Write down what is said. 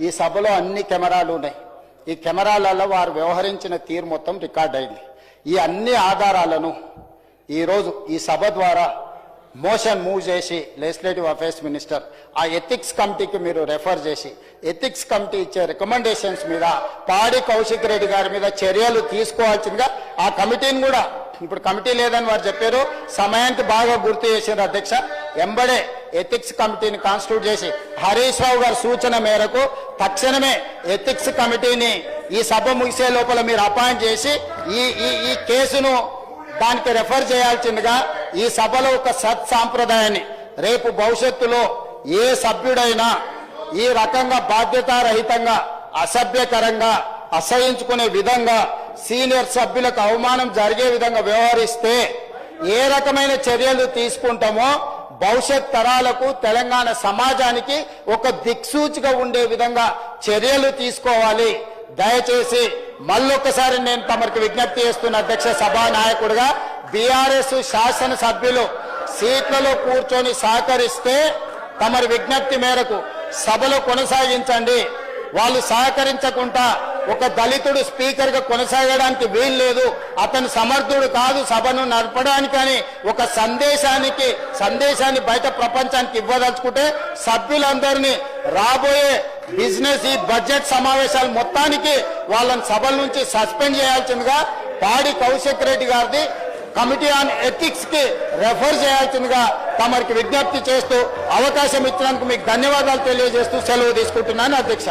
ఈ సభలో అన్ని కెమెరాలు ఉన్నాయి. ఈ కెమెరాలలో వారు వ్యవహరించిన తీరు మొత్తం రికార్డ్ అయింది. ఈ అన్ని ఆధారాలను ఈరోజు ఈ సభ ద్వారా మోషన్ మూవ్ చేసి లెజిస్లేటివ్ అఫైర్స్ మినిస్టర్ ఆ ఎథిక్స్ కమిటీకి మీరు రెఫర్ చేసి ఎథిక్స్ కమిటీ ఇచ్చే రికమెండేషన్స్ మీద పాడి కౌశిక్ రెడ్డి గారి మీద చర్యలు తీసుకోవాల్సిందిగా ఆ కమిటీని కూడా, ఇప్పుడు కమిటీ లేదని వారు చెప్పారు, సమయానికి బాగా గుర్తు చేశారు అధ్యక్ష. ఎంబడే ఎథిక్స్ కమిటీని కాన్స్టిట్యూట్ చేసి హరీష్ రావు గారి సూచన మేరకు తక్షణమే ఎథిక్స్ కమిటీని ఈ సభ ముగిసే లోపల మీరు అపాయింట్ చేసి ఈ కేసును దానికి రెఫర్ చేయాల్సిందిగా ఈ సభలో ఒక సత్సాంప్రదాయాన్ని రేపు భవిష్యత్తులో ఏ సభ్యుడైనా ఈ రకంగా బాధ్యతారహితంగా అసభ్యకరంగా అసహించుకునే విధంగా సీనియర్ సభ్యులకు అవమానం జరిగే విధంగా వ్యవహరిస్తే ఏ రకమైన చర్యలు తీసుకుంటామో భవిష్యత్ తరాలకు తెలంగాణ సమాజానికి ఒక దిక్సూచిగా ఉండే విధంగా చర్యలు తీసుకోవాలి. దయచేసి మళ్ళొక్కసారి నేను తమరికి విజ్ఞప్తి చేస్తున్న అధ్యక్ష సభా నాయకుడిగా బీఆర్ఎస్ శాసనసభ్యులు సీట్లలో కూర్చొని సహకరిస్తే తమరి విజ్ఞప్తి మేరకు సభలో కొనసాగించండి. వాళ్ళు సహకరించకుండా ఒక దళితుడు స్పీకర్ గా కొనసాగడానికి వీలు లేదు, అతను సమర్థుడు కాదు సభను నడపడానికని ఒక సందేశాన్ని బయట ప్రపంచానికి ఇవ్వదలుచుకుంటే సభ్యులందరినీ రాబోయే బిజినెస్ ఈ బడ్జెట్ సమావేశాలు మొత్తానికి వాళ్ళని సభల నుంచి సస్పెండ్ చేయాల్సిందిగా పాడి కౌశిక్ రెడ్డి గారిది కమిటీ ఆన్ ఎథిక్స్ కి రెఫర్ చేయాల్సిందిగా తమరికి విజ్ఞప్తి చేస్తూ అవకాశం ఇచ్చినందుకు మీకు ధన్యవాదాలు తెలియజేస్తూ సెలవు తీసుకుంటున్నాను అధ్యక్ష.